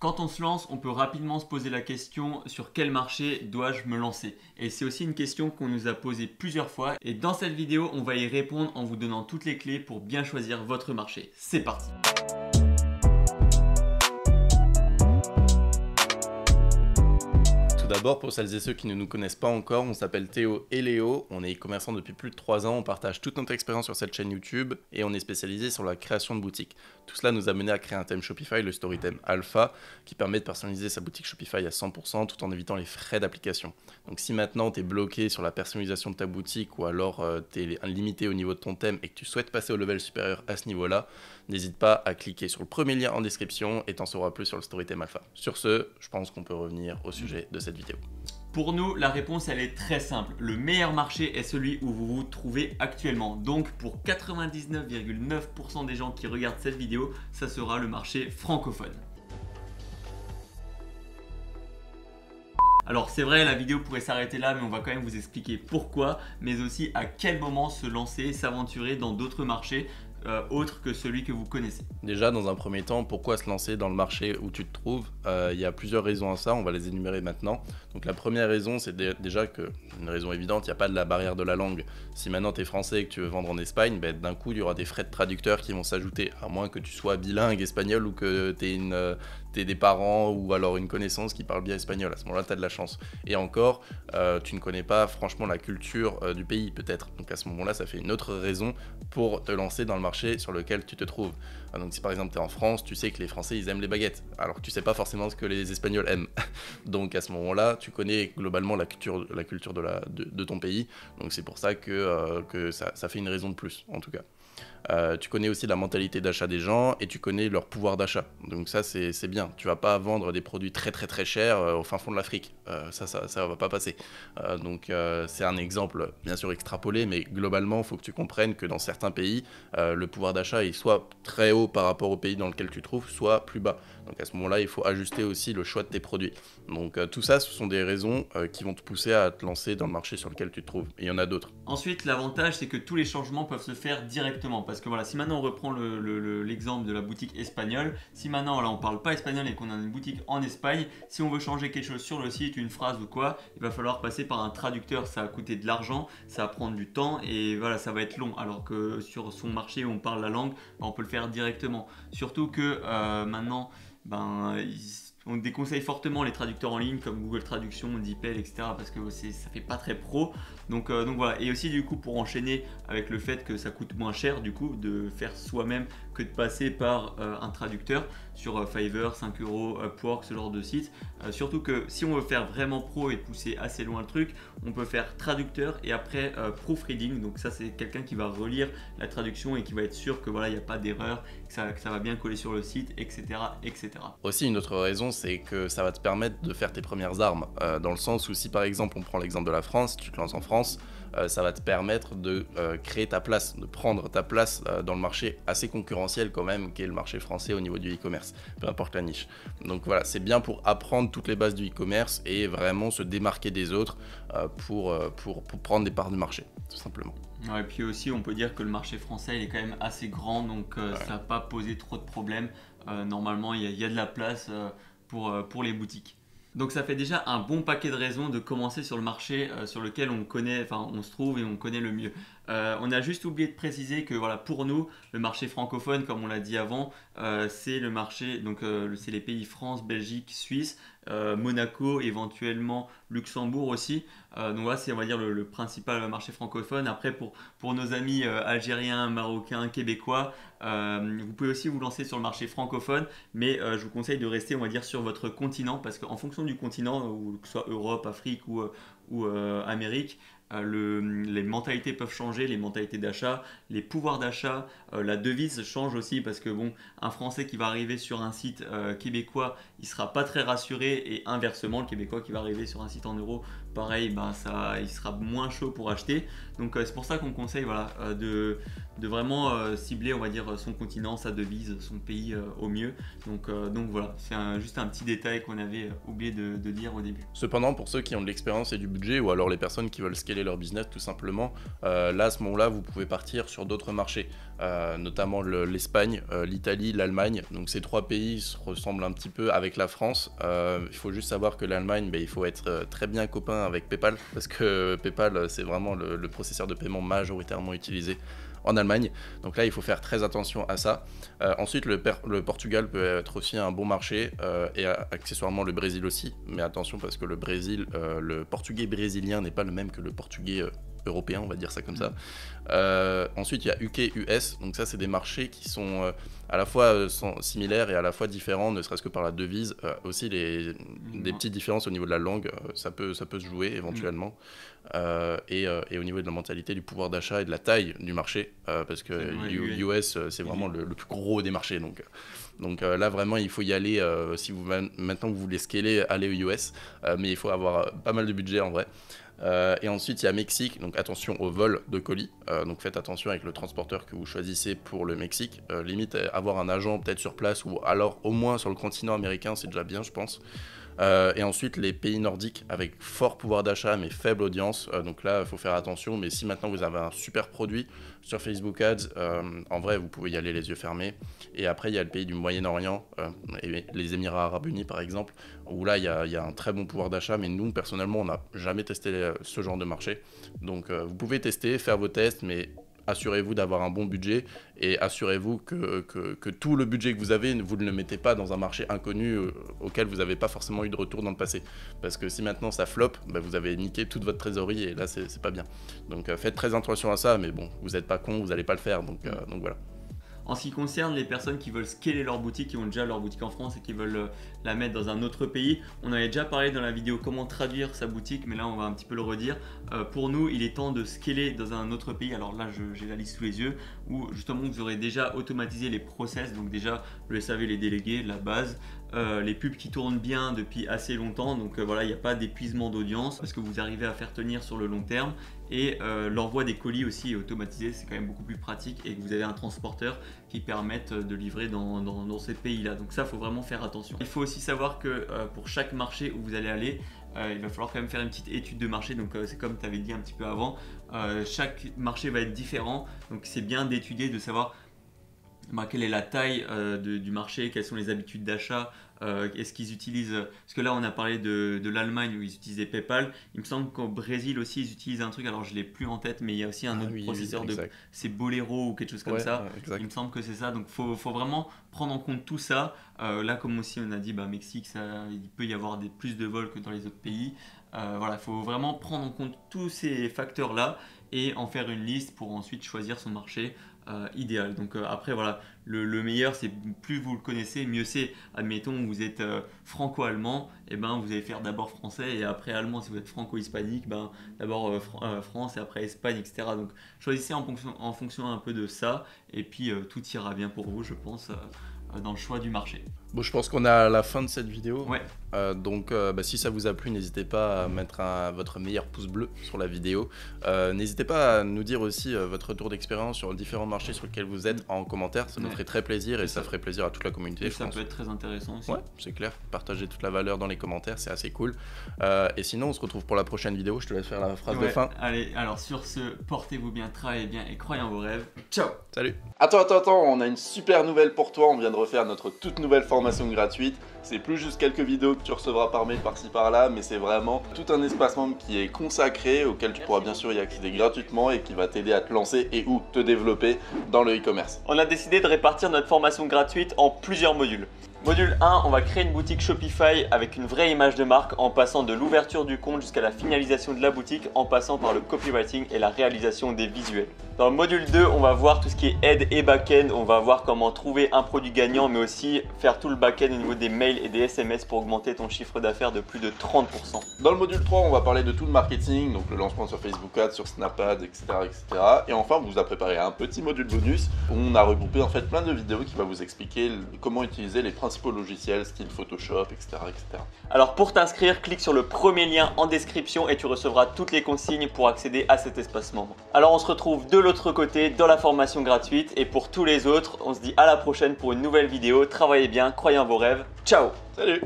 Quand on se lance, on peut rapidement se poser la question sur quel marché dois-je me lancer? Et c'est aussi une question qu'on nous a posée plusieurs fois. Et dans cette vidéo, on va y répondre en vous donnant toutes les clés pour bien choisir votre marché. C'est parti! D'abord, pour celles et ceux qui ne nous connaissent pas encore, on s'appelle Théo et Léo, on est e-commerçants depuis plus de 3 ans, on partage toute notre expérience sur cette chaîne YouTube et on est spécialisé sur la création de boutiques. Tout cela nous a mené à créer un thème Shopify, le Storytheme Alpha, qui permet de personnaliser sa boutique Shopify à 100% tout en évitant les frais d'application. Donc si maintenant tu es bloqué sur la personnalisation de ta boutique ou alors tu es limité au niveau de ton thème et que tu souhaites passer au level supérieur à ce niveau-là, n'hésite pas à cliquer sur le premier lien en description et t'en sauras plus sur le Storytheme Alpha. Sur ce, je pense qu'on peut revenir au sujet de cette vidéo. Pour nous, la réponse elle est très simple. Le meilleur marché est celui où vous vous trouvez actuellement. Donc pour 99,9% des gens qui regardent cette vidéo, ça sera le marché francophone. Alors c'est vrai, la vidéo pourrait s'arrêter là, mais on va quand même vous expliquer pourquoi, mais aussi à quel moment se lancer, s'aventurer dans d'autres marchés autres que celui que vous connaissez. Déjà, dans un premier temps, pourquoi se lancer dans le marché où tu te trouves? Il y a plusieurs raisons à ça, on va les énumérer maintenant. Donc la première raison, c'est déjà que, une raison évidente, il n'y a pas de la barrière de la langue. Si maintenant tu es français et que tu veux vendre en Espagne, ben, d'un coup, il y aura des frais de traducteur qui vont s'ajouter, à moins que tu sois bilingue espagnol ou que tu aies des parents ou alors une connaissance qui parle bien espagnol. À ce moment-là, tu as de la chance. Et encore, tu ne connais pas franchement la culture du pays, peut-être. Donc à ce moment-là, ça fait une autre raison pour te lancer dans le marché sur lequel tu te trouves. Donc si par exemple tu es en France, tu sais que les Français ils aiment les baguettes, alors que tu sais pas forcément ce que les Espagnols aiment. Donc à ce moment-là, tu connais globalement la culture de ton pays. Donc c'est pour ça que ça fait une raison de plus, en tout cas. Tu connais aussi la mentalité d'achat des gens et tu connais leur pouvoir d'achat. Donc ça c'est bien. Tu vas pas vendre des produits très très très chers au fin fond de l'Afrique. Ça va pas passer. Donc c'est un exemple bien sûr extrapolé, mais globalement il faut que tu comprennes que dans certains pays le pouvoir d'achat est soit très haut par rapport au pays dans lequel tu te trouves, soit plus bas. Donc à ce moment-là il faut ajuster aussi le choix de tes produits. Donc tout ça ce sont des raisons qui vont te pousser à te lancer dans le marché sur lequel tu te trouves. Et il y en a d'autres. Ensuite, l'avantage c'est que tous les changements peuvent se faire directement. Parce que voilà, si maintenant on reprend l'exemple de la boutique espagnole, si maintenant voilà, on parle pas espagnol et qu'on a une boutique en Espagne, si on veut changer quelque chose sur le site, une phrase ou quoi, il va falloir passer par un traducteur. Ça va coûter de l'argent, ça va prendre du temps et voilà, ça va être long. Alors que sur son marché où on parle la langue, on peut le faire directement. Surtout que maintenant, on déconseille fortement les traducteurs en ligne comme Google Traduction, DeepL, etc. parce que ça fait pas très pro. Donc voilà. Et aussi du coup pour enchaîner avec le fait que ça coûte moins cher du coup de faire soi-même que de passer par un traducteur sur Fiverr, 5 euros, Upwork, ce genre de site. Surtout que si on veut faire vraiment pro et pousser assez loin le truc, on peut faire traducteur et après proofreading. Donc ça c'est quelqu'un qui va relire la traduction et qui va être sûr que voilà il n'y a pas d'erreur, que ça va bien coller sur le site, etc., etc. Aussi une autre raison, c'est que ça va te permettre de faire tes premières armes, dans le sens où si par exemple on prend l'exemple de la France, tu te lances en France, ça va te permettre de créer ta place, de prendre ta place dans le marché assez concurrentiel quand même, qui est le marché français au niveau du e-commerce, peu importe la niche. Donc voilà, c'est bien pour apprendre toutes les bases du e-commerce et vraiment se démarquer des autres pour prendre des parts de marché, tout simplement. Ouais, et puis aussi on peut dire que le marché français il est quand même assez grand, donc ça va pas poser trop de problèmes. Normalement il y a de la place pour les boutiques. Donc ça fait déjà un bon paquet de raisons de commencer sur le marché sur lequel on connaît, enfin on se trouve et on connaît le mieux. On a juste oublié de préciser que voilà, pour nous, le marché francophone, comme on l'a dit avant, c'est le marché, donc c'est les pays France, Belgique, Suisse, Monaco, éventuellement Luxembourg aussi. Donc voilà, c'est on va dire le principal marché francophone. Après pour nos amis algériens, marocains, québécois, vous pouvez aussi vous lancer sur le marché francophone, mais je vous conseille de rester on va dire sur votre continent parce qu'en fonction du continent, ou que ce soit Europe, Afrique ou Amérique, les mentalités peuvent changer, les mentalités d'achat, les pouvoirs d'achat, la devise change aussi parce que bon, un Français qui va arriver sur un site québécois, il sera pas très rassuré et inversement, le Québécois qui va arriver sur un site en euros pareil, ben, il sera moins chaud pour acheter. Donc c'est pour ça qu'on conseille voilà, de vraiment cibler, on va dire, son continent, sa devise, son pays au mieux. Donc voilà, c'est juste un petit détail qu'on avait oublié de dire au début. Cependant, pour ceux qui ont de l'expérience et du budget, ou alors les personnes qui veulent scaler leur business tout simplement, là à ce moment-là, vous pouvez partir sur d'autres marchés, notamment l'Espagne, l'Italie, l'Allemagne. Donc ces 3 pays se ressemblent un petit peu avec la France. Il faut juste savoir que l'Allemagne, il faut être très bien copain avec PayPal, parce que PayPal, c'est vraiment le processeur de paiement majoritairement utilisé en Allemagne. Donc là, il faut faire très attention à ça. Ensuite, le Portugal peut être aussi un bon marché, et accessoirement le Brésil aussi. Mais attention, parce que le Brésil, le portugais brésilien n'est pas le même que le portugais européen, on va dire ça comme ça. Ensuite, il y a UK, US. Donc ça, c'est des marchés qui sont à la fois similaires et à la fois différents, ne serait-ce que par la devise. Aussi, des petites différences au niveau de la langue, ça peut se jouer éventuellement. Et au niveau de la mentalité, du pouvoir d'achat et de la taille du marché, parce que US, c'est vraiment le plus gros des marchés. Donc là, vraiment, il faut y aller. Si maintenant vous voulez scaler, aller aux US, mais il faut avoir pas mal de budget en vrai. Et ensuite il y a Mexique, donc attention au vol de colis, donc faites attention avec le transporteur que vous choisissez pour le Mexique, limite avoir un agent peut-être sur place ou alors au moins sur le continent américain, c'est déjà bien je pense. Et ensuite les pays nordiques avec fort pouvoir d'achat mais faible audience, donc là il faut faire attention, mais si maintenant vous avez un super produit sur Facebook Ads, en vrai vous pouvez y aller les yeux fermés. Et après il y a le pays du Moyen-Orient, et les Émirats Arabes Unis par exemple, où là il y a un très bon pouvoir d'achat, mais nous personnellement on n'a jamais testé ce genre de marché. Donc vous pouvez tester, faire vos tests, mais assurez-vous d'avoir un bon budget et assurez-vous que tout le budget que vous avez, vous ne le mettez pas dans un marché inconnu auquel vous n'avez pas forcément eu de retour dans le passé. Parce que si maintenant ça floppe, vous avez niqué toute votre trésorerie et là c'est pas bien. Donc faites très attention à ça, mais bon, vous n'êtes pas con, vous n'allez pas le faire, donc voilà. En ce qui concerne les personnes qui veulent scaler leur boutique, qui ont déjà leur boutique en France et qui veulent la mettre dans un autre pays, on avait déjà parlé dans la vidéo comment traduire sa boutique, mais là on va un petit peu le redire. Pour nous, il est temps de scaler dans un autre pays. Alors là, j'ai la liste sous les yeux où justement vous aurez déjà automatisé les process, donc déjà le SAV, les délégués, la base. Les pubs qui tournent bien depuis assez longtemps, donc voilà, il n'y a pas d'épuisement d'audience parce que vous arrivez à faire tenir sur le long terme. Et l'envoi des colis aussi est automatisé, c'est quand même beaucoup plus pratique, et que vous avez un transporteur qui permette de livrer dans ces pays-là. Donc ça, il faut vraiment faire attention. Il faut aussi savoir que pour chaque marché où vous allez aller, il va falloir quand même faire une petite étude de marché. Donc c'est comme tu avais dit un petit peu avant, chaque marché va être différent, donc c'est bien d'étudier, de savoir quelle est la taille du marché, quelles sont les habitudes d'achat, est-ce qu'ils utilisent, parce que là on a parlé de l'Allemagne où ils utilisaient PayPal, il me semble qu'au Brésil aussi ils utilisent un truc, alors je ne l'ai plus en tête, mais il y a aussi un autre processeur, c'est Bolero ou quelque chose comme ça, il me semble que c'est ça, donc il faut vraiment prendre en compte tout ça. Là comme aussi on a dit, Mexique, il peut y avoir plus de vols que dans les autres pays. Voilà, il faut vraiment prendre en compte tous ces facteurs là et en faire une liste pour ensuite choisir son marché idéal. Donc après voilà, le meilleur c'est, plus vous le connaissez, mieux c'est. Admettons vous êtes franco-allemand, et vous allez faire d'abord français et après allemand. Si vous êtes franco-hispanique, d'abord France et après Espagne, etc. Donc choisissez en fonction un peu de ça, et puis tout ira bien pour vous, je pense, dans le choix du marché. Bon, je pense qu'on est à la fin de cette vidéo. Ouais. Donc si ça vous a plu, n'hésitez pas à mettre votre meilleur pouce bleu sur la vidéo. N'hésitez pas à nous dire aussi votre retour d'expérience sur différents marchés sur lesquels vous êtes en commentaire. Ça nous ferait très plaisir et ça ferait plaisir à toute la communauté. Et ça peut être très intéressant aussi. Ouais, c'est clair. Partagez toute la valeur dans les commentaires, c'est assez cool. Et sinon, on se retrouve pour la prochaine vidéo. Je te laisse faire la phrase de fin. Allez, alors sur ce, portez-vous bien, travaillez bien et croyez en vos rêves. Ciao. Salut. Attends, on a une super nouvelle pour toi. On vient de refaire notre toute nouvelle formation gratuite. C'est plus juste quelques vidéos que tu recevras par mail par-ci par-là, mais c'est vraiment tout un espace membre qui est consacré, auquel tu pourras bien sûr y accéder gratuitement et qui va t'aider à te lancer et ou te développer dans le e-commerce. On a décidé de répartir notre formation gratuite en plusieurs modules. Module 1, on va créer une boutique Shopify avec une vraie image de marque en passant de l'ouverture du compte jusqu'à la finalisation de la boutique, en passant par le copywriting et la réalisation des visuels. Dans le module 2, on va voir tout ce qui est aide et back-end. On va voir comment trouver un produit gagnant, mais aussi faire tout le back-end au niveau des mails et des SMS pour augmenter ton chiffre d'affaires de plus de 30%. Dans le module 3, on va parler de tout le marketing, donc le lancement sur Facebook Ads, sur Snap Ads, etc., etc. Et enfin, on vous a préparé un petit module bonus où on a regroupé en fait plein de vidéos qui va vous expliquer comment utiliser les principaux logiciels, style Photoshop, etc., etc. Alors pour t'inscrire, clique sur le premier lien en description et tu recevras toutes les consignes pour accéder à cet espace membre. Alors on se retrouve de l'autre côté dans la formation gratuite et pour tous les autres, on se dit à la prochaine pour une nouvelle vidéo. Travaillez bien, croyez en vos rêves. Ciao! Salut!